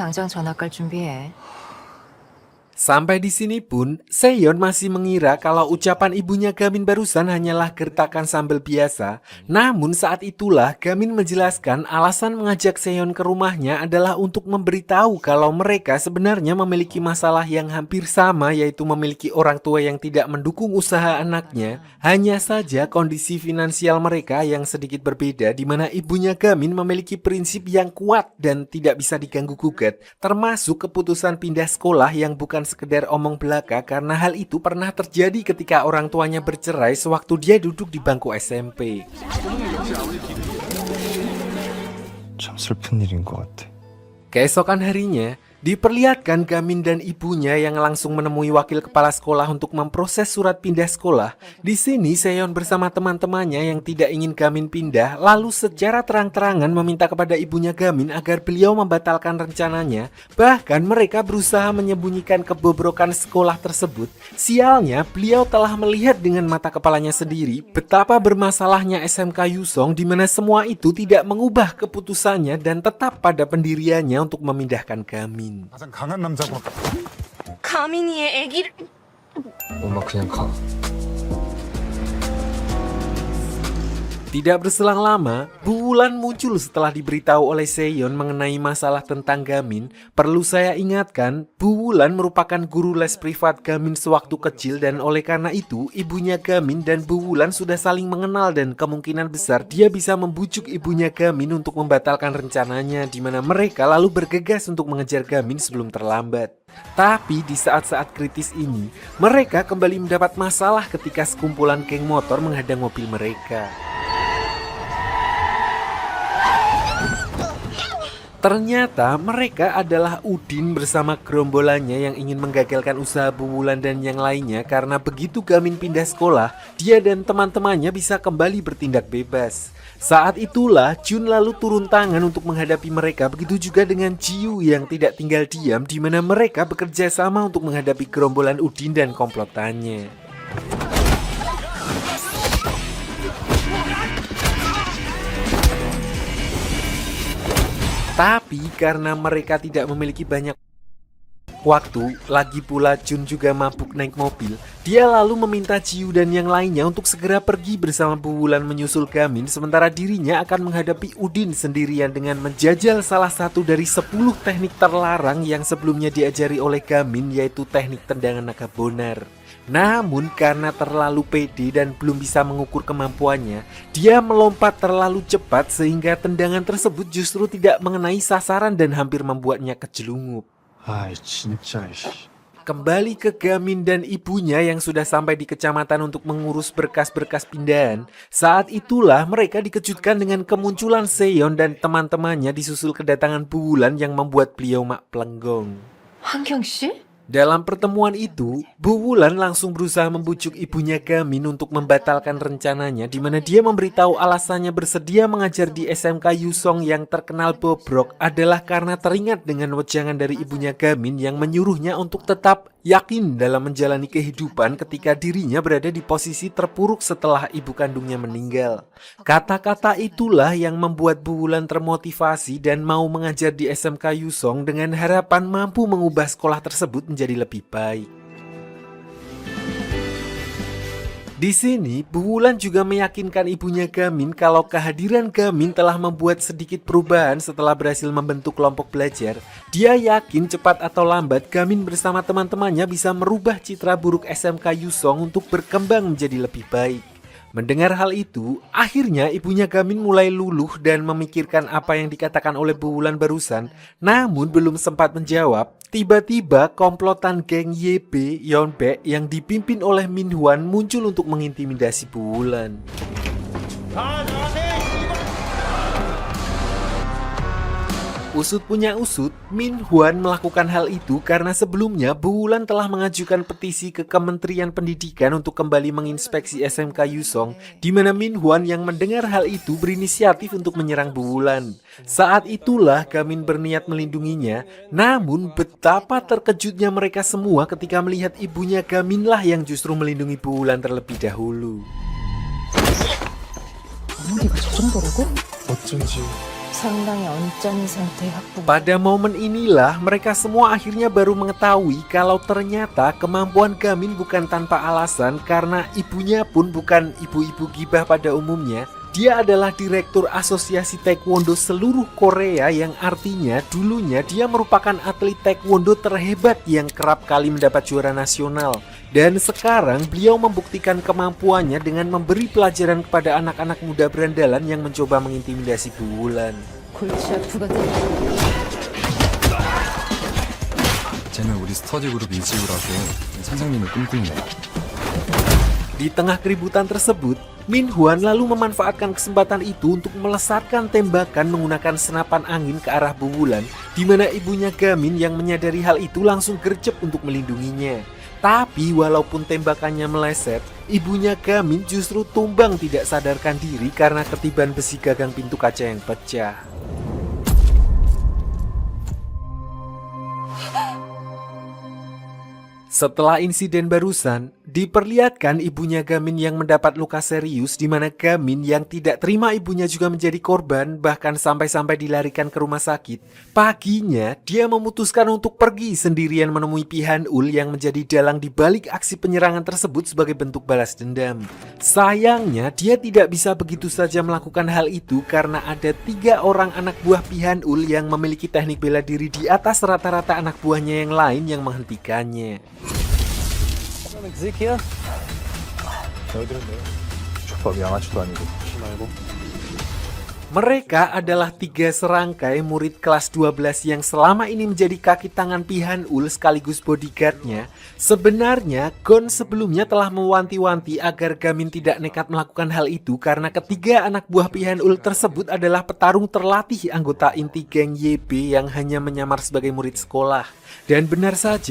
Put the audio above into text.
당장 전학 갈 준비해. Sampai di sini pun, Seon masih mengira kalau ucapan ibunya Gamin barusan hanyalah gertakan sambal biasa. Namun saat itulah Gamin menjelaskan alasan mengajak Seon ke rumahnya adalah untuk memberitahu kalau mereka sebenarnya memiliki masalah yang hampir sama, yaitu memiliki orang tua yang tidak mendukung usaha anaknya. Hanya saja kondisi finansial mereka yang sedikit berbeda, di mana ibunya Gamin memiliki prinsip yang kuat dan tidak bisa diganggu-gugat, termasuk keputusan pindah sekolah yang bukan sekedar omong belaka, karena hal itu pernah terjadi ketika orang tuanya bercerai sewaktu dia duduk di bangku SMP. 참 슬픈 일인 것 같아. Keesokan harinya, diperlihatkan Gamin dan ibunya yang langsung menemui wakil kepala sekolah untuk memproses surat pindah sekolah. Di sini Seon bersama teman-temannya yang tidak ingin Gamin pindah, lalu secara terang-terangan meminta kepada ibunya Gamin agar beliau membatalkan rencananya. Bahkan mereka berusaha menyembunyikan kebobrokan sekolah tersebut. Sialnya, beliau telah melihat dengan mata kepalanya sendiri betapa bermasalahnya SMK Yusong, di mana semua itu tidak mengubah keputusannya dan tetap pada pendiriannya untuk memindahkan Gamin. 가장 강한 남자고 가민이의 아기를 엄마 그냥 가. Tidak berselang lama, Bu Wulan muncul setelah diberitahu oleh Seon mengenai masalah tentang Gamin. Perlu saya ingatkan, Bu Wulan merupakan guru les privat Gamin sewaktu kecil, dan oleh karena itu, ibunya Gamin dan Bu Wulan sudah saling mengenal dan kemungkinan besar dia bisa membujuk ibunya Gamin untuk membatalkan rencananya, di mana mereka lalu bergegas untuk mengejar Gamin sebelum terlambat. Tapi di saat-saat kritis ini, mereka kembali mendapat masalah ketika sekumpulan geng motor menghadang mobil mereka. Ternyata mereka adalah Udin bersama gerombolannya yang ingin menggagalkan usaha Bu Wulan dan yang lainnya, karena begitu Gamin pindah sekolah, dia dan teman-temannya bisa kembali bertindak bebas. Saat itulah Jun lalu turun tangan untuk menghadapi mereka, begitu juga dengan Jiu yang tidak tinggal diam, di mana mereka bekerja sama untuk menghadapi gerombolan Udin dan komplotannya. Tapi karena mereka tidak memiliki banyak waktu, lagi pula Jun juga mabuk naik mobil, dia lalu meminta Jiu dan yang lainnya untuk segera pergi bersama Bu Wulan menyusul Gamin, sementara dirinya akan menghadapi Udin sendirian dengan menjajal salah satu dari 10 teknik terlarang yang sebelumnya diajari oleh Gamin, yaitu teknik tendangan naga bonar. Namun karena terlalu pede dan belum bisa mengukur kemampuannya, dia melompat terlalu cepat sehingga tendangan tersebut justru tidak mengenai sasaran dan hampir membuatnya kejelungup. 아이 진짜. Kembali ke Gamin dan ibunya yang sudah sampai di kecamatan untuk mengurus berkas-berkas pindahan. Saat itulah mereka dikejutkan dengan kemunculan Seon dan teman-temannya disusul kedatangan Bu Wulan yang membuat beliau mak pelenggong. 한경 씨? Dalam pertemuan itu, Bu Wulan langsung berusaha membujuk ibunya Gamin untuk membatalkan rencananya, di mana dia memberitahu alasannya bersedia mengajar di SMK Yusong yang terkenal bobrok adalah karena teringat dengan wejangan dari ibunya Gamin yang menyuruhnya untuk tetap yakin dalam menjalani kehidupan ketika dirinya berada di posisi terpuruk setelah ibu kandungnya meninggal. Kata-kata itulah yang membuat Bu Wulan termotivasi dan mau mengajar di SMK Yusong dengan harapan mampu mengubah sekolah tersebut menjadi lebih baik. Di sini, Bu Wulan juga meyakinkan ibunya Gamin kalau kehadiran Gamin telah membuat sedikit perubahan setelah berhasil membentuk kelompok belajar. Dia yakin cepat atau lambat Gamin bersama teman-temannya bisa merubah citra buruk SMK Yusong untuk berkembang menjadi lebih baik. Mendengar hal itu, akhirnya ibunya Gamin mulai luluh dan memikirkan apa yang dikatakan oleh Bu Wulan barusan. Namun belum sempat menjawab, tiba-tiba komplotan geng YB Yeonbaek yang dipimpin oleh Min Hwan muncul untuk mengintimidasi Bu Wulan. Usut punya usut, Min Hwan melakukan hal itu karena sebelumnya Bu Wulan telah mengajukan petisi ke Kementerian Pendidikan untuk kembali menginspeksi SMK Yusong, di mana Min Hwan yang mendengar hal itu berinisiatif untuk menyerang Bu Wulan. Saat itulah Gamin berniat melindunginya, namun betapa terkejutnya mereka semua ketika melihat ibunya Gamin lah yang justru melindungi Bu Wulan terlebih dahulu. 어머니가 저 정도라고? 어쩐지 상당히 언짢은 상태의 학부모. Pada momen inilah mereka semua akhirnya baru mengetahui kalau ternyata kemampuan Gamin bukan tanpa alasan karena ibunya pun bukan ibu-ibu gibah pada umumnya. Dia adalah direktur asosiasi taekwondo seluruh Korea yang artinya dulunya dia merupakan atlet taekwondo terhebat yang kerap kali mendapat juara nasional. Dan sekarang beliau membuktikan kemampuannya dengan memberi pelajaran kepada anak-anak muda berandalan yang mencoba mengintimidasi Bu Wulan. 골치 아프거든. 쟤는 우리 스터디 그룹 이지우라고 선생님을 꿈꾸네. Di tengah keributan tersebut, Min Hwan lalu memanfaatkan kesempatan itu untuk melesatkan tembakan menggunakan senapan angin ke arah Bu Wulan, di mana ibunya Gamin yang menyadari hal itu langsung gercep untuk melindunginya. Tapi walaupun tembakannya meleset, ibunya Gamin justru tumbang tidak sadarkan diri karena ketiban besi gagang pintu kaca yang pecah. Setelah insiden barusan, diperlihatkan ibunya Gamin yang mendapat luka serius di mana Gamin yang tidak terima ibunya juga menjadi korban bahkan sampai-sampai dilarikan ke rumah sakit. Paginya, dia memutuskan untuk pergi sendirian menemui Pi Han-ul yang menjadi dalang di balik aksi penyerangan tersebut sebagai bentuk balas dendam. Sayangnya, dia tidak bisa begitu saja melakukan hal itu karena ada 3 orang anak buah Pi Han-ul yang memiliki teknik bela diri di atas rata-rata anak buahnya yang lain yang menghentikannya. 족밥이 양아치도 아니고. Mereka adalah 3 serangkai murid kelas 12 yang selama ini menjadi kaki tangan Pi Han-ul sekaligus bodyguardnya. Sebenarnya, Gon sebelumnya telah mewanti-wanti agar Gamin tidak nekat melakukan hal itu karena ketiga anak buah Pi Han-ul tersebut adalah petarung terlatih anggota inti geng YB yang hanya menyamar sebagai murid sekolah. Dan benar saja,